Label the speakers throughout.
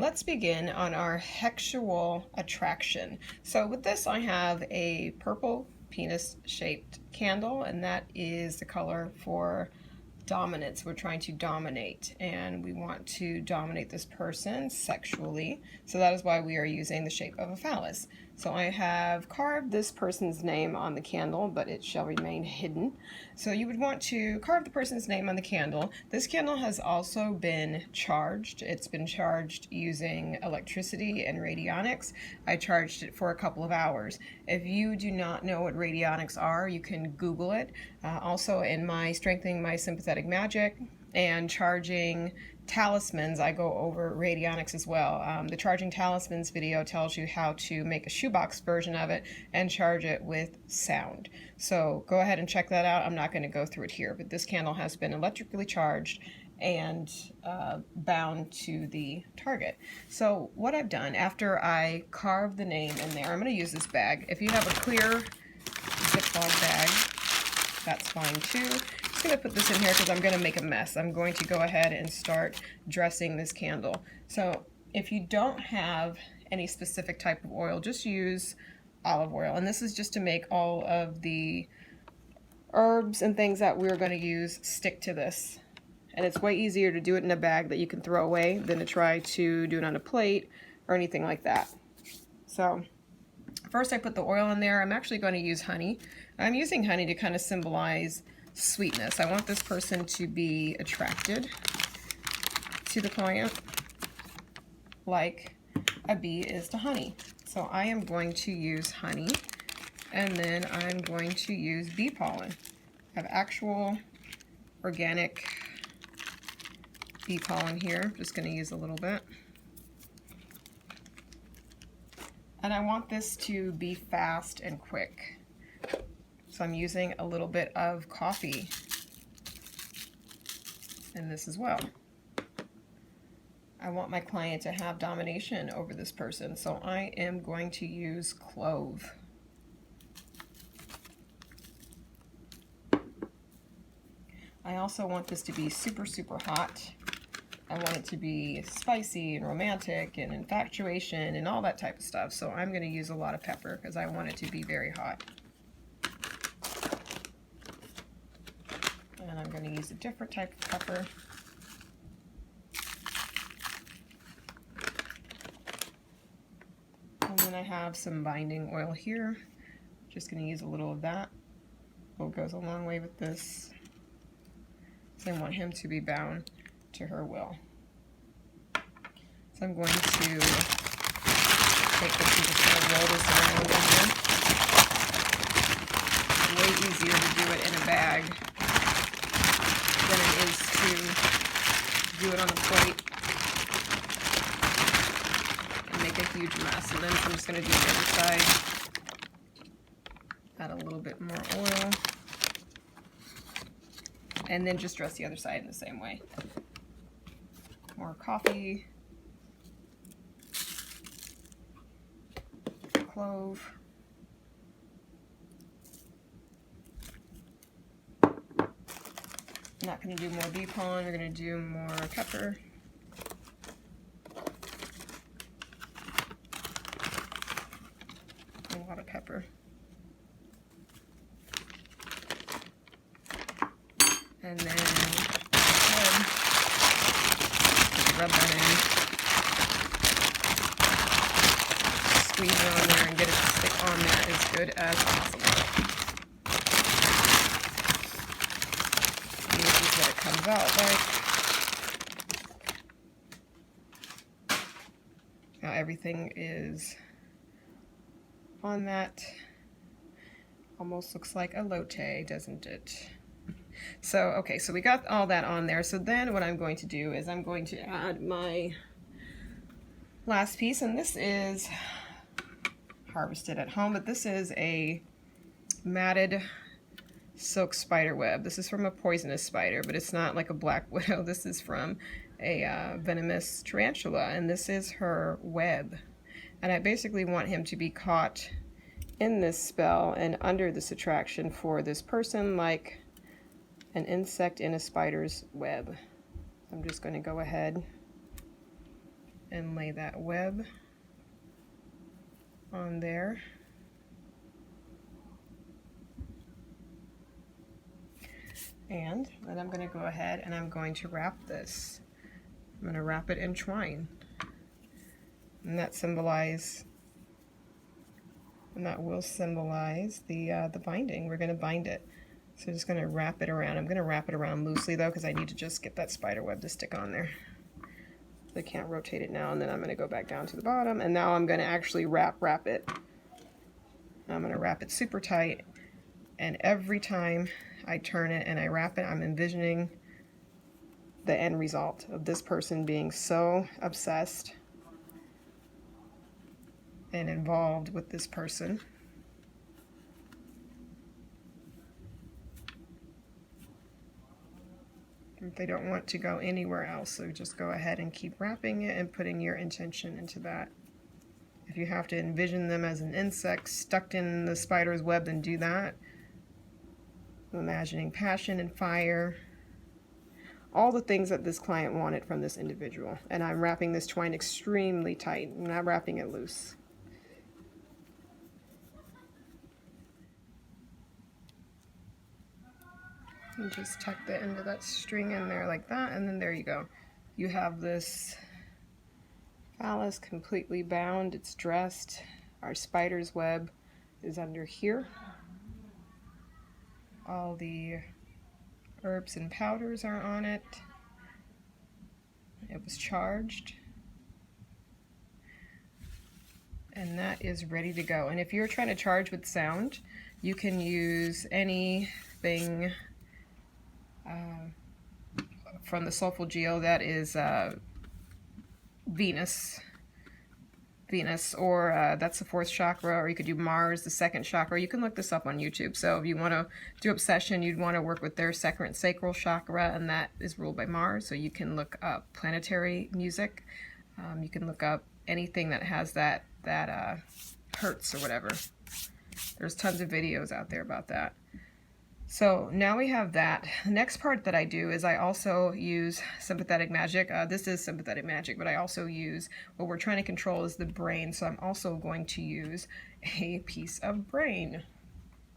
Speaker 1: let's begin on our Hexxual Attraction. So with this I have a purple penis shaped candle, and that is the color for dominance. We're trying to dominate, and we want to dominate this person sexually, so that is why we are using the shape of a phallus. So I have carved this person's name on the candle, but it shall remain hidden. So you would want to carve the person's name on the candle. This candle has also been charged. It's been charged using electricity and radionics. I charged it for a couple of hours. If you do not know what radionics are, you can Google it. Also in my Strengthening My Sympathetic Magic and Charging Talismans, I go over radionics as well. The Charging Talismans video tells you how to make a shoebox version of it and charge it with sound. So go ahead and check that out. I'm not going to go through it here, but this candle has been electrically charged and bound to the target. So what I've done, after I carve the name in there, I'm going to use this bag. If you have a clear Ziploc bag, that's fine too. I'm going to put this in here because I'm going to make a mess. I'm going to go ahead and start dressing this candle. So if you don't have any specific type of oil, just use olive oil. And this is just to make all of the herbs and things that we're going to use stick to this. And it's way easier to do it in a bag that you can throw away than to try to do it on a plate or anything like that. So first I put the oil in there. I'm actually going to use honey. I'm using honey to kind of symbolize sweetness. I want this person to be attracted to the client like a bee is to honey. So I am going to use honey, and then I'm going to use bee pollen. I have actual organic bee pollen here. I'm just going to use a little bit. And I want this to be fast and quick. So I'm using a little bit of coffee in this as well. I want my client to have domination over this person, so I am going to use clove. I also want this to be super, super hot. I want it to be spicy and romantic and infatuation and all that type of stuff. So I'm going to use a lot of pepper because I want it to be very hot. And I'm going to use a different type of pepper. And then I have some binding oil here. Just going to use a little of that. It goes a long way with this. So I want him to be bound to her will. So I'm going to take this and just kind of roll this around in here. It's way easier to do it in a bag than it is to do it on a plate and make a huge mess. And then I'm just going to do the other side. Add a little bit more oil. And then just dress the other side in the same way. More coffee. Clove. I'm not going to do more bee pollen, we're going to do more pepper. A lot of pepper. And then rub that in. Squeeze it on there and get it to stick on there as good as possible. What it comes out like. Now everything is on that. Almost looks like a elote, doesn't it? So, okay, so we got all that on there. So then what I'm going to do is I'm going to add my last piece, and this is harvested at home, but this is a matted silk spider web. This is from a poisonous spider, but it's not like a black widow. This is from a venomous tarantula, and this is her web. And I basically want him to be caught in this spell and under this attraction for this person like an insect in a spider's web. I'm just going to go ahead and lay that web on there. And then I'm going to go ahead and I'm going to wrap this. I'm going to wrap it in twine. And that will symbolize the binding. We're going to bind it. So just going to wrap it around. I'm going to wrap it around loosely though, because I need to just get that spider web to stick on there. I can't rotate it now, and then I'm going to go back down to the bottom, and now I'm going to actually wrap it. I'm going to wrap it super tight, and every time I turn it and I wrap it, I'm envisioning the end result of this person being so obsessed and involved with this person. They don't want to go anywhere else, so just go ahead and keep wrapping it and putting your intention into that. If you have to envision them as an insect stuck in the spider's web, then do that. I'm imagining passion and fire, all the things that this client wanted from this individual. And I'm wrapping this twine extremely tight. I'm not wrapping it loose. And just tuck the end of that string in there like that, and then there you go. You have this phallus completely bound, it's dressed. Our spider's web is under here. All the herbs and powders are on it. It was charged. And that is ready to go. And if you're trying to charge with sound, you can use anything from the Soulful Geo that is Venus, or that's the 4th chakra, or you could do Mars, the 2nd chakra. You can look this up on YouTube. So if you want to do obsession, you'd want to work with their second sacral chakra, and that is ruled by Mars. So you can look up planetary music. You can look up anything that has that hertz or whatever. There's tons of videos out there about that. So now we have that. The next part that I do is I also use sympathetic magic. This is sympathetic magic, but I also use, what we're trying to control is the brain. So I'm also going to use a piece of brain.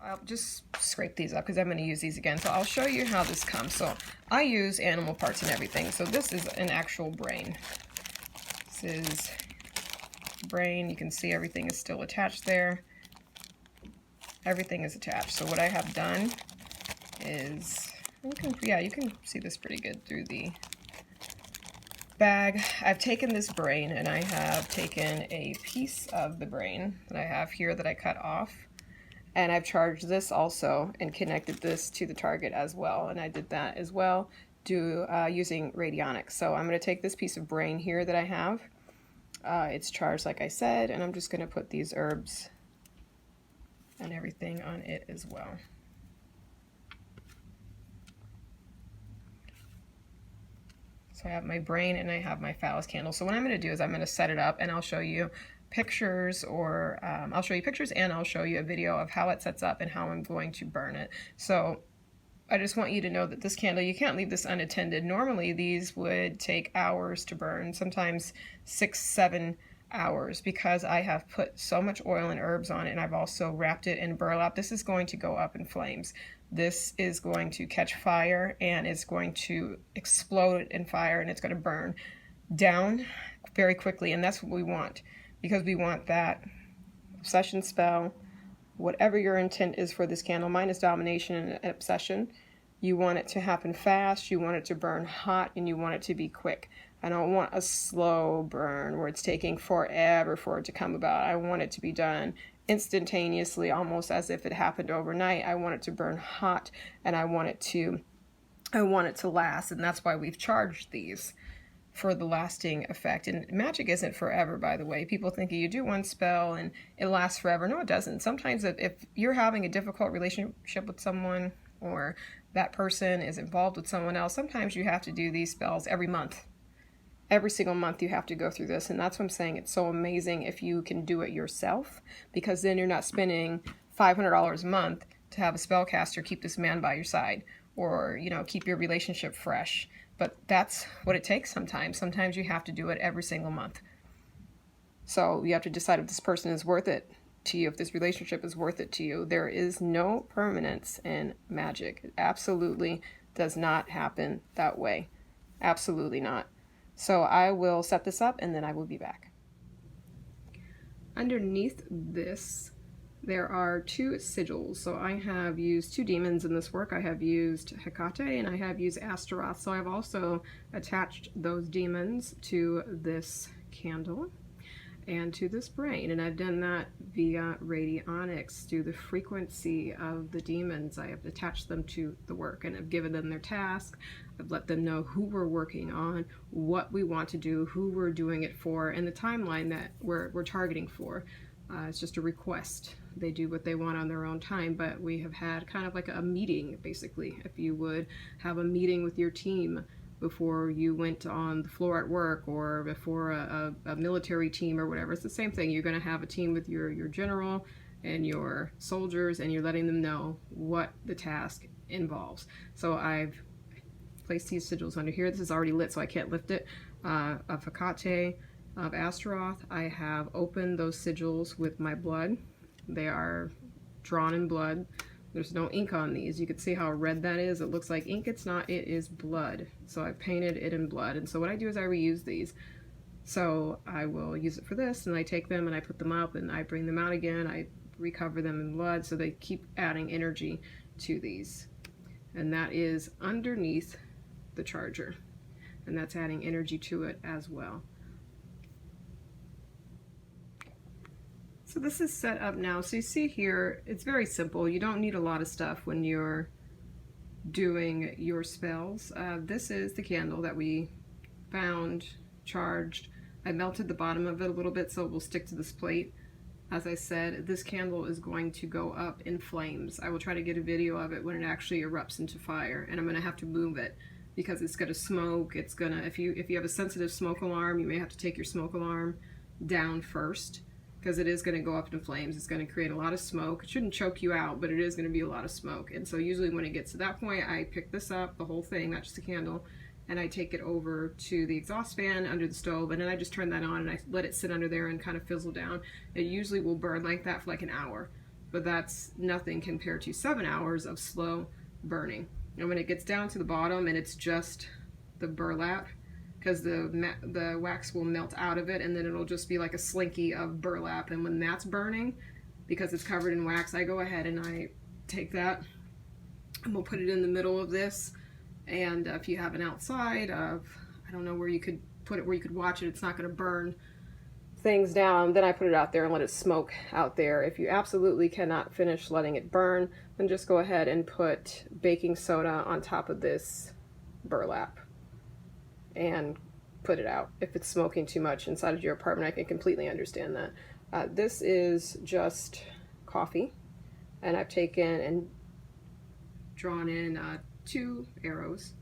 Speaker 1: I'll just scrape these up because I'm going to use these again. So I'll show you how this comes. So I use animal parts and everything. So this is an actual brain. This is brain. You can see everything is still attached there. Everything is attached. So what I have done is, you can see this pretty good through the bag. I've taken this brain and I have taken a piece of the brain that I have here that I cut off, and I've charged this also and connected this to the target as well, and I did that as well using radionics. So I'm going to take this piece of brain here that I have. It's charged like I said, and I'm just going to put these herbs and everything on it as well. So I have my brain and I have my phallus candle. So what I'm going to do is I'm going to set it up, and I'll show you pictures, or I'll show you pictures and I'll show you a video of how it sets up and how I'm going to burn it. So I just want you to know that this candle, you can't leave this unattended. Normally these would take hours to burn, sometimes 6-7 hours, because I have put so much oil and herbs on it, and I've also wrapped it in burlap. This is going to go up in flames. This is going to catch fire, and it's going to explode in fire, and it's going to burn down very quickly, and that's what we want, because we want that obsession spell, whatever your intent is for this candle. Mine is domination and obsession. You want it to happen fast, you want it to burn hot, and you want it to be quick. I don't want a slow burn where it's taking forever for it to come about. I want it to be done instantaneously, almost as if it happened overnight. I want it to burn hot, and I want it to last, and that's why we've charged these for the lasting effect. And magic isn't forever, by the way. People think you do one spell and it lasts forever. No, it doesn't. Sometimes if you're having a difficult relationship with someone, or that person is involved with someone else, sometimes you have to do these spells every month. Every single month you have to go through this, and that's what I'm saying. It's so amazing if you can do it yourself, because then you're not spending $500 a month to have a spellcaster keep this man by your side, or keep your relationship fresh. But that's what it takes sometimes. Sometimes you have to do it every single month. So you have to decide if this person is worth it to you, if this relationship is worth it to you. There is no permanence in magic. It absolutely does not happen that way. Absolutely not. So I will set this up and then I will be back. Underneath this, there are 2 sigils. So I have used 2 demons in this work. I have used Hecate and I have used Astaroth. So I've also attached those demons to this candle and to this brain, and I've done that via radionics through the frequency of the demons. I have attached them to the work and I've given them their task. I've let them know who we're working on, what we want to do, who we're doing it for, and the timeline that we're targeting for. It's just a request. They do what they want on their own time, but we have had kind of like a meeting, basically. If you would have a meeting with your team before you went on the floor at work, or before a military team or whatever. It's the same thing. You're going to have a team with your general and your soldiers, and you're letting them know what the task involves. So I've placed these sigils under here. This is already lit, so I can't lift it. Of Hecate, of Astaroth, I have opened those sigils with my blood. They are drawn in blood. There's no ink on these. You can see how red that is. It looks like ink. It's not. It is blood. So I painted it in blood. And so what I do is I reuse these. So I will use it for this, and I take them and I put them up and I bring them out again. I recover them in blood, so they keep adding energy to these. And that is underneath the charger. And that's adding energy to it as well. So this is set up now. So you see here, it's very simple. You don't need a lot of stuff when you're doing your spells. This is the candle that we found, charged. I melted the bottom of it a little bit so it will stick to this plate. As I said, this candle is going to go up in flames. I will try to get a video of it when it actually erupts into fire, and I'm going to have to move it because it's going to smoke. It's going to, if you have a sensitive smoke alarm, you may have to take your smoke alarm down first, because it is going to go up in flames. It's going to create a lot of smoke. It shouldn't choke you out, but it is going to be a lot of smoke. And so usually when it gets to that point, I pick this up, the whole thing, not just the candle, and I take it over to the exhaust fan under the stove, and then I just turn that on and I let it sit under there and kind of fizzle down. It usually will burn like that for like an hour, but that's nothing compared to 7 hours of slow burning. And when it gets down to the bottom and it's just the burlap, because the wax will melt out of it, and then it'll just be like a slinky of burlap. And when that's burning, because it's covered in wax, I go ahead and I take that and we'll put it in the middle of this. And if you have an outside of, I don't know where you could put it, where you could watch it, it's not going to burn things down, then I put it out there and let it smoke out there. If you absolutely cannot finish letting it burn, then just go ahead and put baking soda on top of this burlap and put it out. If it's smoking too much inside of your apartment, I can completely understand that. This is just coffee, and I've taken and drawn in 2 arrows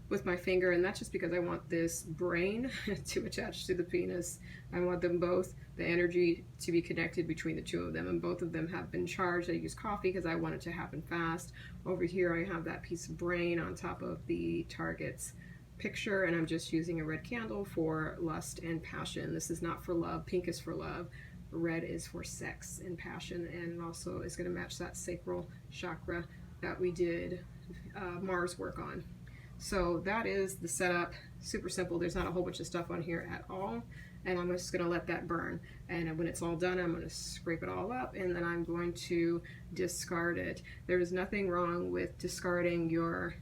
Speaker 1: with my finger, and that's just because I want this brain to attach to the penis. I want them both, the energy to be connected between the 2 of them, and both of them have been charged. I use coffee because I want it to happen fast. Over here I have that piece of brain on top of the target's picture, and I'm just using a red candle for lust and passion. This is not for love. Pink is for love. Red is for sex and passion, and it also is going to match that sacral chakra that we did Mars work on. So that is the setup. Super simple. There's not a whole bunch of stuff on here at all, and I'm just going to let that burn. And when it's all done, I'm going to scrape it all up, and then I'm going to discard it. There is nothing wrong with discarding your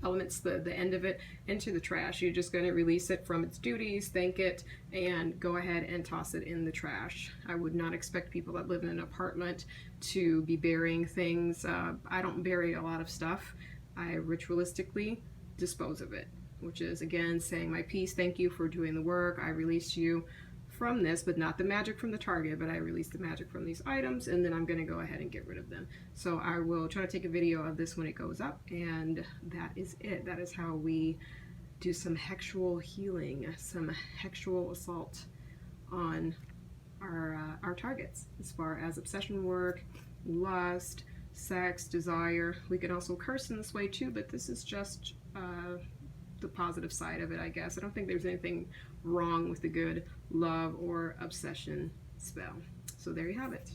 Speaker 1: elements, the end of it, into the trash. You're just going to release it from its duties, thank it, and go ahead and toss it in the trash. I would not expect people that live in an apartment to be burying things. I don't bury a lot of stuff. I ritualistically dispose of it, which is again saying my piece, thank you for doing the work, I release you from this, but not the magic from the target, but I release the magic from these items, and then I'm going to go ahead and get rid of them. So I will try to take a video of this when it goes up, and that is it. That is how we do some hexual healing, some hexual assault on our targets, as far as obsession work, lust, sex, desire. We can also curse in this way too, but this is just the positive side of it, I guess. I don't think there's anything wrong with the good love or obsession spell. So there you have it.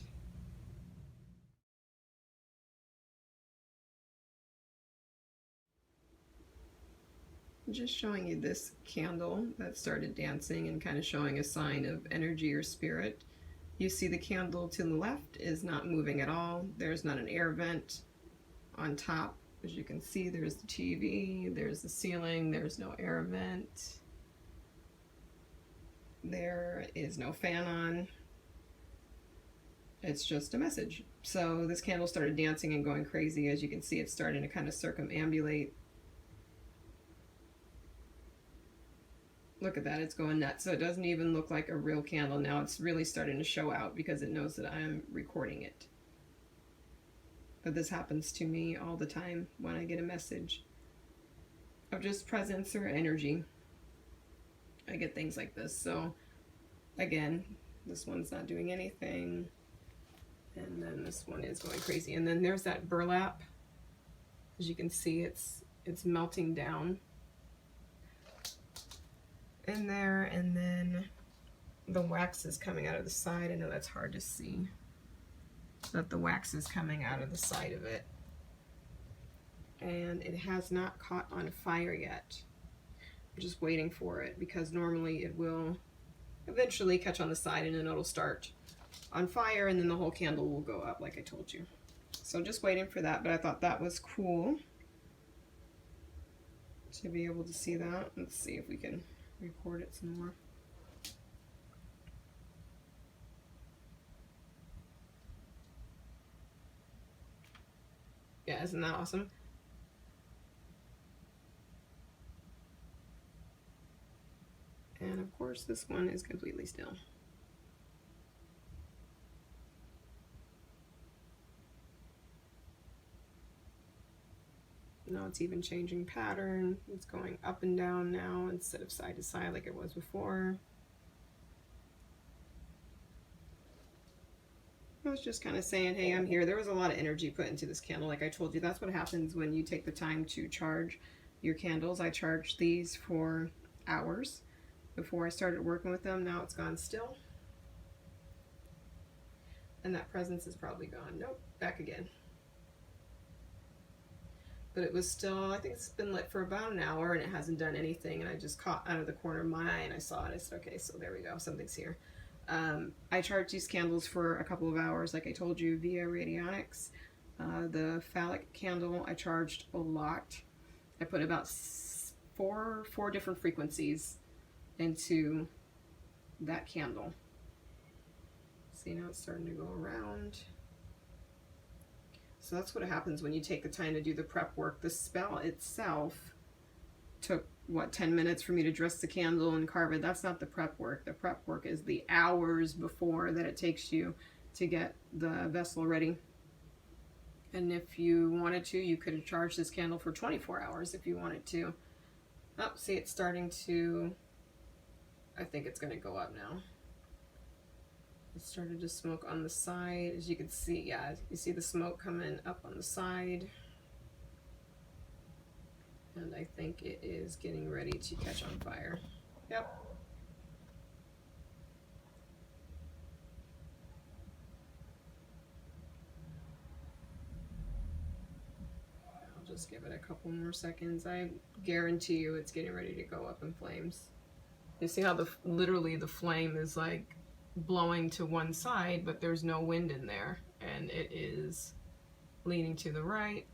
Speaker 1: Just showing you this candle that started dancing and kind of showing a sign of energy or spirit. You see the candle to the left is not moving at all. There's not an air vent on top. As you can see, there's the TV, there's the ceiling, there's no air vent. There is no fan on. It's just a message. So this candle started dancing and going crazy. As you can see, it's starting to kind of circumambulate. Look at that, it's going nuts. So it doesn't even look like a real candle now. It's really starting to show out because it knows that I'm recording it. But this happens to me all the time when I get a message of just presence or energy. I get things like this. So again, this one's not doing anything. And then this one is going crazy. And then there's that burlap. As you can see, it's melting down in there, and then the wax is coming out of the side. I know that's hard to see, that the wax is coming out of the side of it, and it has not caught on fire yet. I'm just waiting for it, because normally it will eventually catch on the side and then it'll start on fire, and then the whole candle will go up like I told you. So just waiting for that, but I thought that was cool to be able to see that. Let's see if we can record it some more. Yeah, isn't that awesome? And of course this one is completely still. Now it's even changing pattern. It's going up and down now instead of side to side like it was before. I was just kind of saying, hey, I'm here. There was a lot of energy put into this candle. Like I told you, that's what happens when you take the time to charge your candles. I charged these for hours before I started working with them. Now it's gone still. And that presence is probably gone. Nope, back again. But it was still, I think it's been lit for about an hour and it hasn't done anything, and I just caught out of the corner of my eye and I saw it. I said, okay, so there we go, something's here. I charged these candles for a couple of hours, like I told you, via radionics. The phallic candle I charged a lot. I put about four different frequencies into that candle. See, now it's starting to go around. So that's what happens when you take the time to do the prep work. The spell itself took, what, 10 minutes for me to dress the candle and carve it. That's not the prep work. The prep work is the hours before that it takes you to get the vessel ready. And if you wanted to, you could have charged this candle for 24 hours if you wanted to. Oh, see, it's starting to, I think it's going to go up now. It started to smoke on the side, as you can see. Yeah, you see the smoke coming up on the side. And I think it is getting ready to catch on fire. Yep. I'll just give it a couple more seconds. I guarantee you it's getting ready to go up in flames. You see how literally the flame is like blowing to one side, but there's no wind in there, and it is leaning to the right,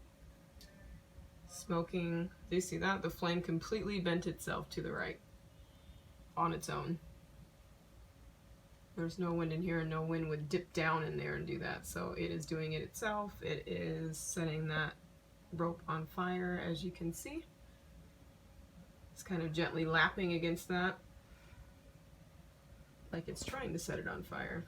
Speaker 1: smoking. Do you see that? The flame completely bent itself to the right on its own. There's no wind in here, and no wind would dip down in there and do that. So it is doing it itself. It is setting that rope on fire, as you can see. It's kind of gently lapping against that, like it's trying to set it on fire.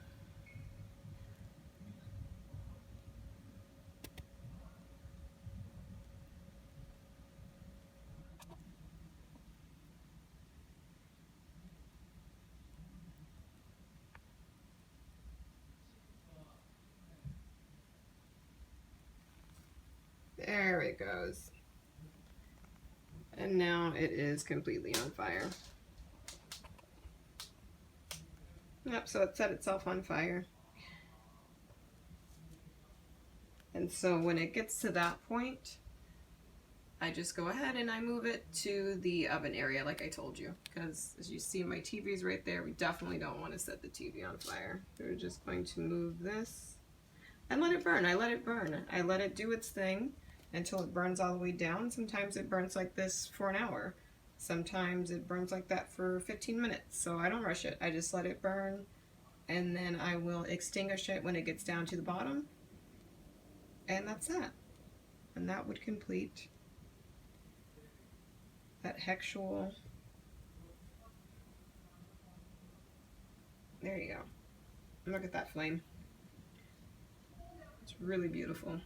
Speaker 1: There it goes. And now it is completely on fire. Yep, so it set itself on fire. And so when it gets to that point, I just go ahead and I move it to the oven area like I told you. Because as you see, my TV is right there. We definitely don't want to set the TV on fire. We're just going to move this and let it burn. I let it burn. I let it do its thing until it burns all the way down. Sometimes it burns like this for an hour. Sometimes it burns like that for 15 minutes. So I don't rush it. I just let it burn, and then I will extinguish it when it gets down to the bottom. And that's that. And that would complete that Hexxual. There you go. Look at that flame. It's really beautiful.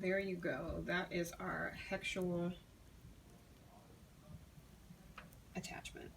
Speaker 1: There you go. That is our Hexxual attachment.